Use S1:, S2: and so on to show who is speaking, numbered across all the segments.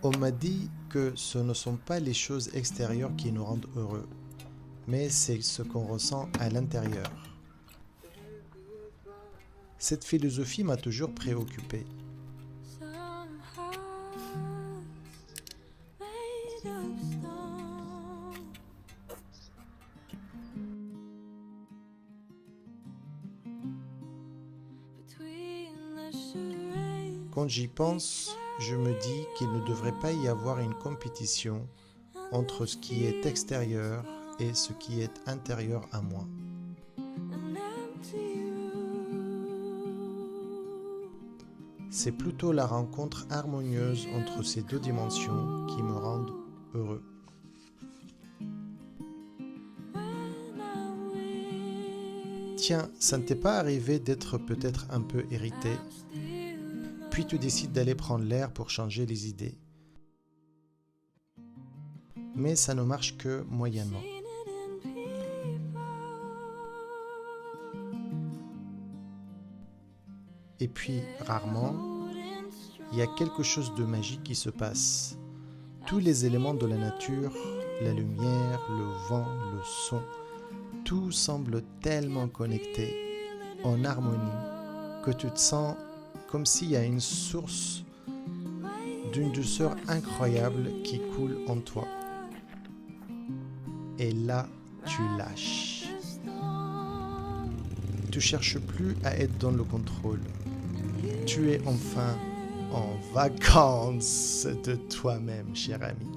S1: On m'a dit que ce ne sont pas les choses extérieures qui nous rendent heureux, mais c'est ce qu'on ressent à l'intérieur. Cette philosophie m'a toujours préoccupé. Quand j'y pense, je me dis qu'il ne devrait pas y avoir une compétition entre ce qui est extérieur et ce qui est intérieur à moi. C'est plutôt la rencontre harmonieuse entre ces deux dimensions qui me rendent heureux. Tiens, ça ne t'est pas arrivé d'être peut-être un peu irrité, puis tu décides d'aller prendre l'air pour changer les idées. Mais ça ne marche que moyennement. Et puis, rarement, il y a quelque chose de magique qui se passe. Tous les éléments de la nature, la lumière, le vent, le son, tout semble tellement connecté, en harmonie, que tu te sens comme s'il y a une source d'une douceur incroyable qui coule en toi. Et là, tu lâches. Tu cherches plus à être dans le contrôle. Tu es enfin en vacances de toi-même, cher ami.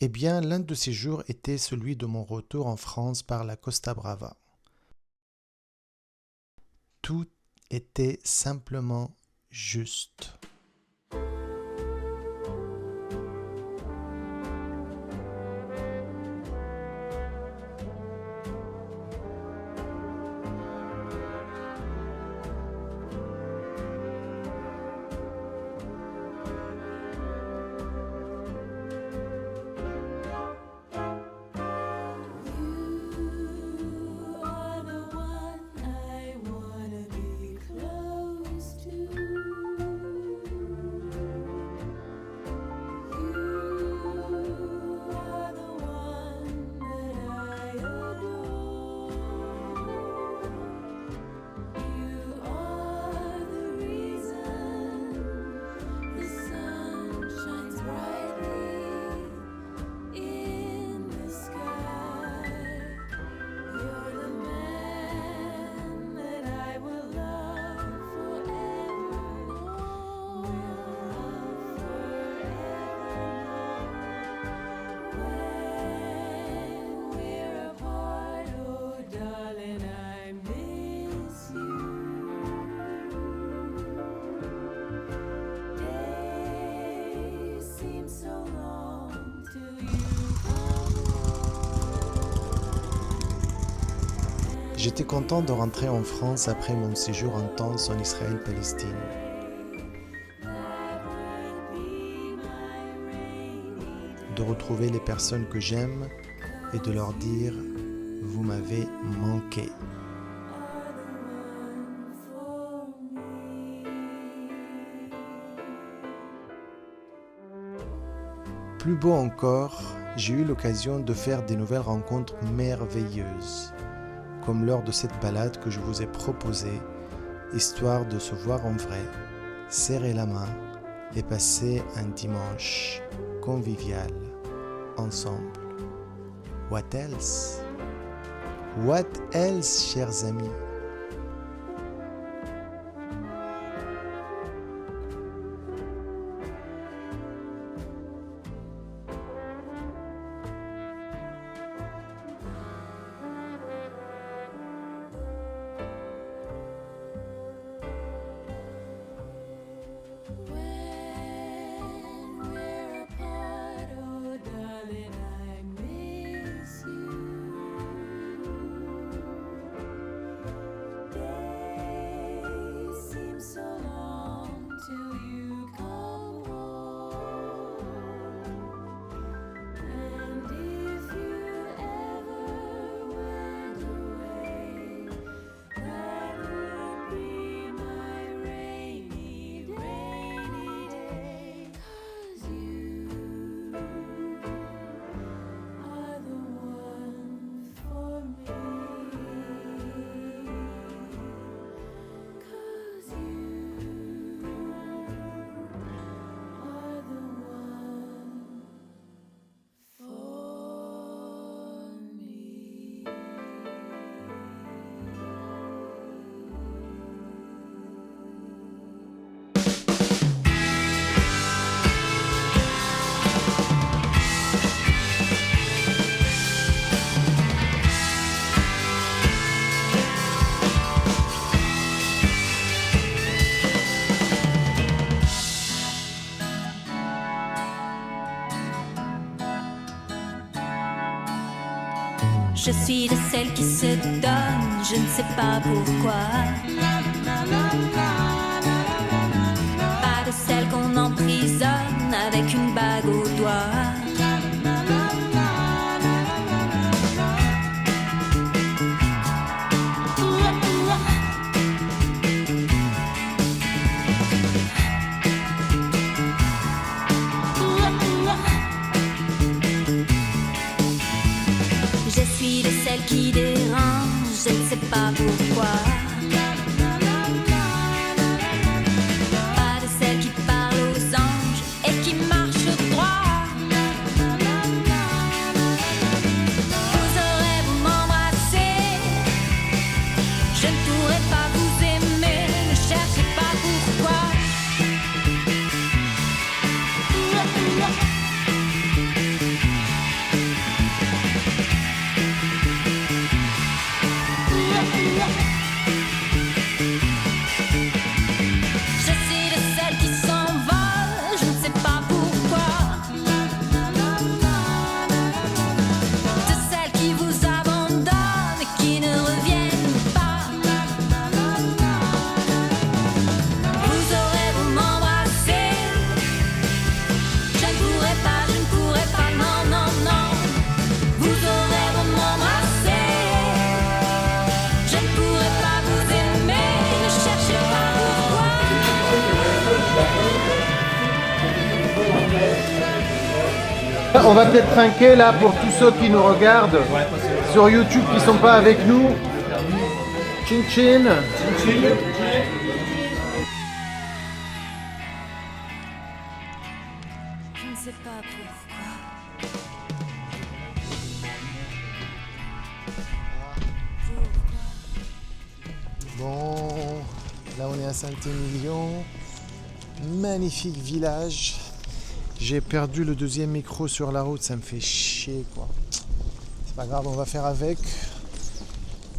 S1: Eh bien, l'un de ces jours était celui de mon retour en France par la Costa Brava. Tout était simplement juste. J'étais content de rentrer en France après mon séjour intense en Israël-Palestine. De retrouver les personnes que j'aime et de leur dire « Vous m'avez manqué ». Plus beau encore, j'ai eu l'occasion de faire des nouvelles rencontres merveilleuses, comme lors de cette balade que je vous ai proposée, histoire de se voir en vrai, serrer la main et passer un dimanche convivial ensemble. What else? What else, chers amis?
S2: Je suis de celles qui se donnent, je ne sais pas pourquoi. Pas de celles qu'on emprisonne avec une bague au doigt. Qui dérange, je ne sais pas pourquoi. Pas de celles qui parlent aux anges et qui marchent droit. Vous aurez vous m'embrasser, je ne pourrai pas vous aimer, ne cherchez pas pourquoi.
S1: On va peut-être trinquer là pour tous ceux qui nous regardent sur YouTube qui sont pas avec nous. Chin chin.
S2: Je ne sais pas pourquoi.
S1: Bon, là on est à Saint-Émilion. Magnifique village. J'ai perdu le deuxième micro sur la route, ça me fait chier quoi. C'est pas grave, on va faire avec.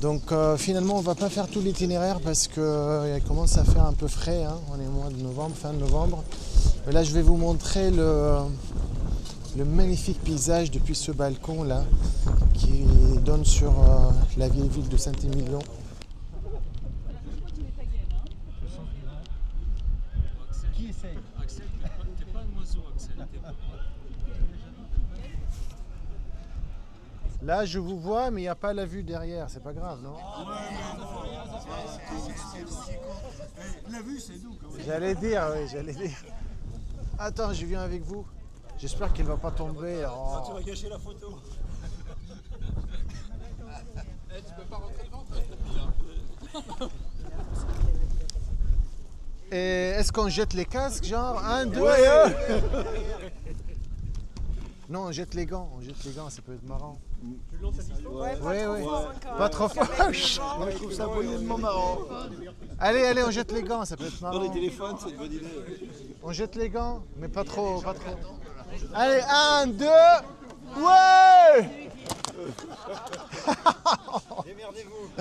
S1: Donc finalement on va pas faire tout l'itinéraire parce que il commence à faire un peu frais, hein. On est au mois de novembre, fin de novembre. Mais là je vais vous montrer le magnifique paysage depuis ce balcon là qui donne sur la vieille ville de Saint-Émilion. Qui essaye? Axel, t'es pas un oiseau, Axel. Là, je vous vois, mais il n'y a pas la vue derrière. C'est pas grave, non? La vue, c'est nous. J'allais dire, oui, j'allais dire. Attends, je viens avec vous. J'espère qu'elle va pas tomber. Oh.
S3: Tu vas gâcher la photo. Tu peux pas rentrer devant toi.
S1: Et est-ce qu'on jette les casques, genre 1, 2 Non, on jette les gants, ça peut être marrant.
S3: Plus long cette histoire.
S1: Oui. Pas trop fort.
S3: Moi je trouve ça moyennement marrant.
S1: Allez, on jette les gants, ça peut être marrant.
S3: Dans les téléphones, c'est une bonne idée.
S1: On jette les gants, mais pas trop. Allez, 1, 2, ouais.
S3: Démerdez-vous.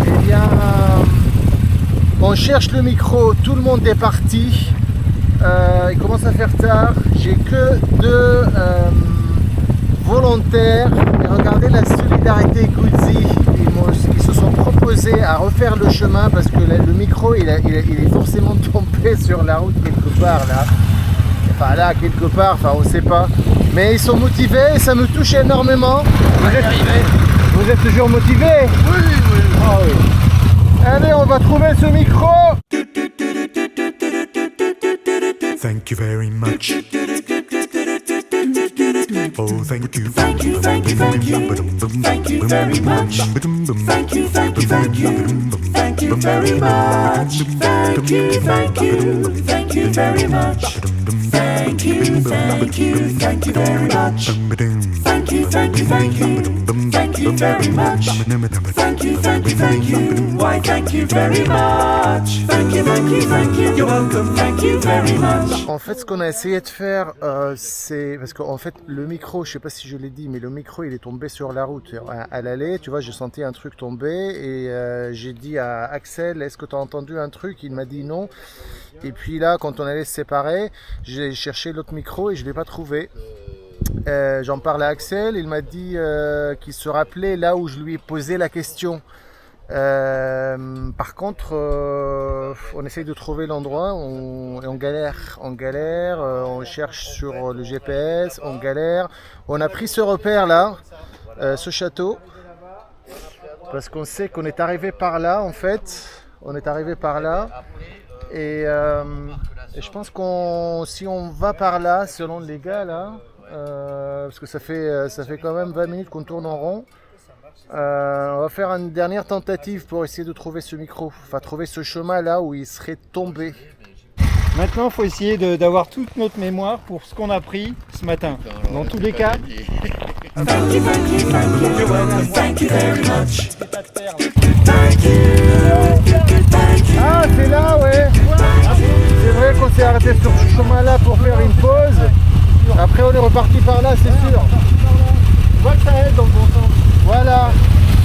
S1: Eh bien, on cherche le micro, tout le monde est parti. Il commence à faire tard. J'ai que 2 volontaires. Et regardez la solidarité Guzzi. Ils se sont proposés à refaire le chemin parce que le micro il est forcément tombé sur la route quelque part là. Enfin là quelque part, enfin on sait pas. Mais ils sont motivés et ça me touche énormément. Vous êtes toujours motivés? Oui. Ah oui. Allez, on va trouver ce micro.
S4: Thank you very much. Oh, thank you. Thank you very much. Thank you very much. Thank you very much. Thank you very much. Thank you very much. Thank you very much. Why, thank you very much. Thank you. You're welcome. Thank you very much.
S1: En fait, ce qu'on a essayé de faire, c'est parce qu'en fait, le micro, je sais pas si je l'ai dit, mais le micro, il est tombé sur la route à l'aller. Tu vois, j'ai senti un truc tomber et j'ai dit à Axel, est-ce que tu as entendu un truc? Il m'a dit non. Et puis là, quand on allait se séparer, j'ai cherché l'autre micro et je l'ai pas trouvé. J'en parle à Axel, il m'a dit qu'il se rappelait là où je lui ai posé la question. Par contre, on essaye de trouver l'endroit et on galère, on cherche sur le GPS, on galère. On a pris ce repère là, ce château, parce qu'on sait qu'on est arrivé par là en fait. On est arrivé par là et je pense si on va par là, selon les gars là, parce que ça fait quand même 20 minutes qu'on tourne en rond. On va faire une dernière tentative pour essayer de trouver ce micro, enfin trouver ce chemin là où il serait tombé.
S5: Maintenant, il faut essayer d'avoir toute notre mémoire pour ce qu'on a pris ce matin. Dans tous les cas.
S1: Ah, c'est là, ouais. C'est vrai qu'on s'est arrêté sur ce chemin là pour faire une pause. Après, on est reparti par là, c'est sûr.
S5: Je vois que ça aide dans le bon sens.
S1: Voilà.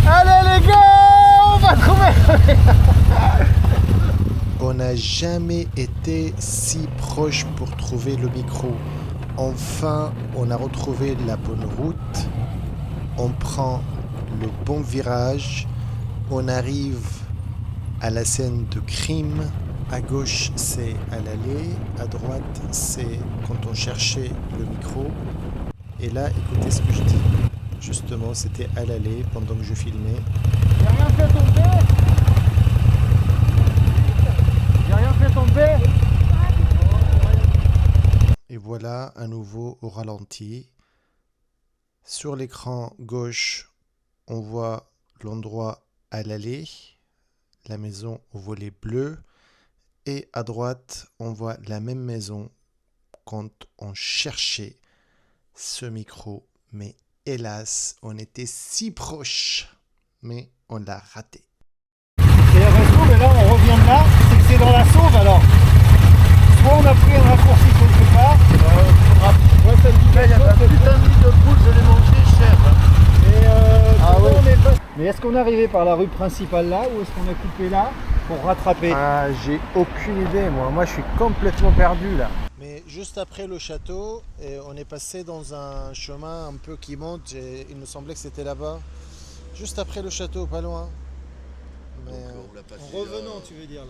S1: Allez les gars, on va trouver. On n'a jamais été si proche pour trouver le micro. Enfin, on a retrouvé la bonne route. On prend le bon virage. On arrive à la scène de crime. À gauche, c'est à l'allée. À droite, c'est quand on cherchait le micro. Et là, écoutez ce que je dis. Justement, c'était à l'allée pendant que je filmais.
S5: J'ai rien fait tomber. J'ai rien fait tomber.
S1: Et voilà, à nouveau au ralenti. Sur l'écran gauche, on voit l'endroit à l'allée, la maison au volet bleu. Et à droite, on voit la même maison quand on cherchait ce micro. Mais hélas, on était si proche, mais on l'a raté.
S5: Et la sauve, et là on revient de là, c'est que c'est dans la sauve alors. Soit on a pris un raccourci quelque part, ouais, ça dit il y a un putain de nid de poule, je l'ai mangé cher. Mais est-ce qu'on est arrivé par la rue principale là ou est-ce qu'on a coupé là pour rattraper?
S1: Ah, j'ai aucune idée, moi je suis complètement perdu là. Mais juste après le château, on est passé dans un chemin un peu qui monte, il me semblait que c'était là-bas. Juste après le château, pas loin. Mais
S5: En revenant, tu veux dire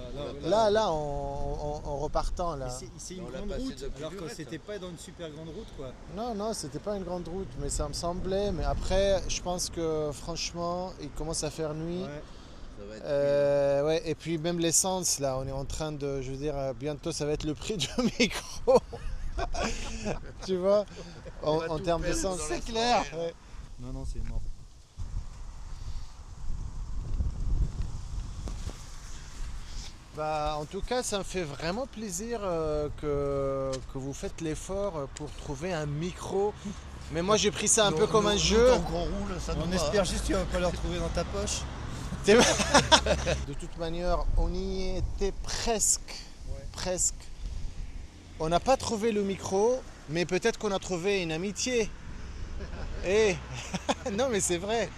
S5: là.
S1: là, en repartant là.
S5: C'est une grande route, alors que c'était pas dans une super grande route quoi.
S1: Non, c'était pas une grande route, mais ça me semblait. Mais après, je pense que franchement, il commence à faire nuit.
S5: Ouais.
S3: va être
S1: Ouais, et puis même l'essence, là, on est en train de, je veux dire, bientôt ça va être le prix du micro. Tu vois, en termes d'essence, c'est clair. Ouais.
S5: Non, c'est mort.
S1: Bah, en tout cas, ça me fait vraiment plaisir que vous faites l'effort pour trouver un micro. Mais moi, j'ai pris ça un peu comme un jeu.
S3: Tant qu'on roule, ça nous
S5: On
S3: va.
S5: espère juste que tu vas pas le retrouver dans ta poche.
S1: De toute manière, on y était presque. Presque. On n'a pas trouvé le micro, mais peut-être qu'on a trouvé une amitié. Eh non, mais c'est vrai.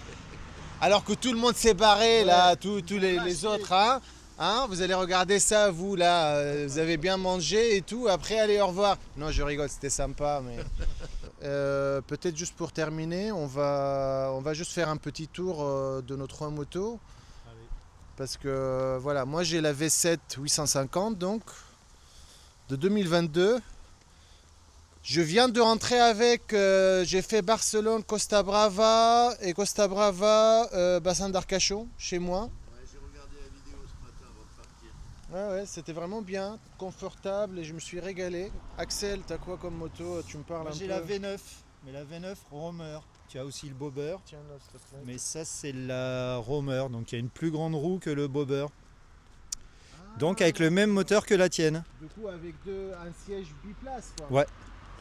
S1: Alors que tout le monde s'est barré, là, tous les autres, hein. Hein, vous allez regarder ça, vous, là, vous avez bien mangé et tout. Après, allez, au revoir. Non, je rigole, c'était sympa, mais... peut-être juste pour terminer, on va juste faire un petit tour de nos 3 motos. Parce que voilà, moi j'ai la V7 850 donc de 2022. Je viens de rentrer avec, j'ai fait Barcelone, Costa Brava et Costa Brava, bassin d'Arcachon chez moi.
S3: Ouais, j'ai regardé la vidéo ce matin avant de partir.
S1: Ouais, c'était vraiment bien, confortable et je me suis régalé. Axel, t'as quoi comme moto? Tu me parles
S5: Moi,
S1: un
S5: j'ai
S1: peu.
S5: la V9, mais la V9 Roamer. Tu as aussi le bobber,
S1: Tiens, là, s'il te plaît.
S5: mais ça c'est la Roamer, donc il y a une plus grande roue que le bobber. Donc avec le même moteur que la tienne.
S1: Du coup, avec un siège biplace, quoi.
S5: Ouais.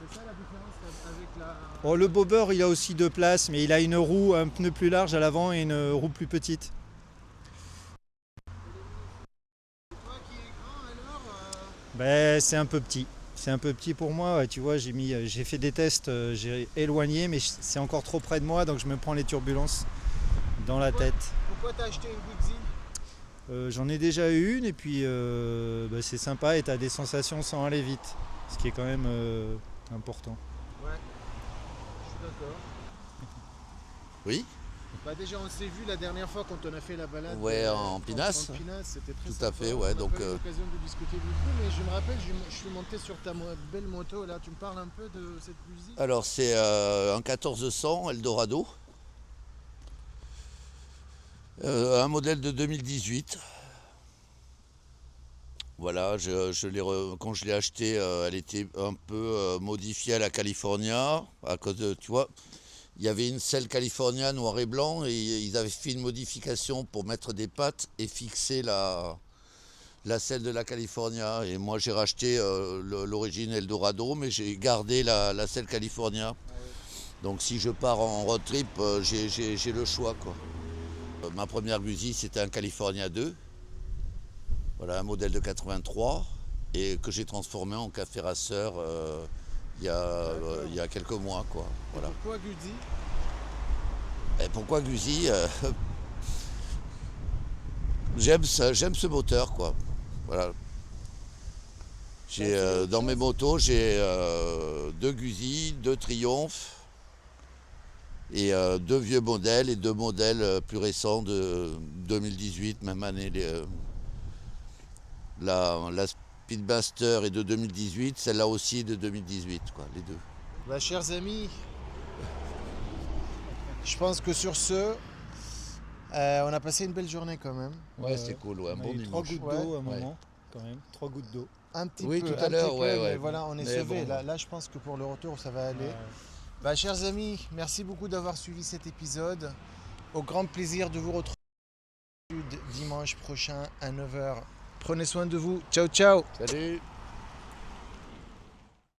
S1: C'est ça la différence avec la...
S5: Oh, le bobber il a aussi 2 places, mais il a une roue, un pneu plus large à l'avant et une roue plus petite.
S1: Toi qui es grand, alors
S5: Ben, c'est un peu petit. C'est un peu petit pour moi, ouais, tu vois, j'ai fait des tests, j'ai éloigné, mais c'est encore trop près de moi, donc je me prends les turbulences dans la tête.
S1: Pourquoi t'as acheté une Guzzi?
S5: J'en ai déjà eu une et puis bah, c'est sympa et tu as des sensations sans aller vite, ce qui est quand même important.
S1: Ouais, je suis d'accord.
S3: Oui,
S1: Bah déjà on s'est vu la dernière fois quand on a fait la balade.
S3: Ouais, en Pinasse.
S1: En Pinasse, c'était très
S3: Tout
S1: sympa.
S3: à fait, ouais,
S1: On n'a
S3: donc,
S1: pas eu l'occasion de discuter beaucoup, mais je me rappelle, je suis monté sur ta belle moto là. Tu me parles un peu de cette musique?
S3: alors c'est un 1400 Eldorado. Un modèle de 2018. Voilà, quand je l'ai acheté, elle était un peu modifiée à la California, à cause de, tu vois, il y avait une selle California noir et blanc, et ils avaient fait une modification pour mettre des pattes et fixer la selle de la California. Et moi j'ai racheté l'origine Eldorado, mais j'ai gardé la selle California. Donc si je pars en road trip, j'ai le choix, quoi. Ma première Guzzi, c'était un California 2. Voilà, un modèle de 83 et que j'ai transformé en café racer il y a quelques mois, quoi. Voilà.
S1: Pourquoi Guzzi?
S3: Et pourquoi Guzzi? J'aime ce moteur, quoi. Voilà. Dans mes motos, j'ai 2 Guzzi, 2 Triumph et 2 vieux modèles et 2 modèles plus récents de 2018, même année. La Speedmaster est de 2018, celle-là aussi est de 2018, quoi, les deux.
S1: Bah chers amis, je pense que sur ce, on a passé une belle journée quand même.
S3: Ouais, c'était cool, ouais, un
S5: On a
S3: bon
S5: eu 3
S3: dimanche.
S5: gouttes d'eau à un
S3: Ouais.
S5: moment, quand même, 3 gouttes d'eau.
S1: Un petit
S3: Oui,
S1: peu,
S3: tout à
S1: un
S3: l'heure,
S1: petit
S3: ouais,
S1: peu,
S3: ouais.
S1: mais voilà, on est
S3: Mais
S1: sauvés.
S3: bon.
S1: Là, je pense que pour le retour, ça va aller. Bah, chers amis, merci beaucoup d'avoir suivi cet épisode. Au grand plaisir de vous retrouver dimanche prochain à 9h. Prenez soin de vous. Ciao, ciao.
S3: Salut!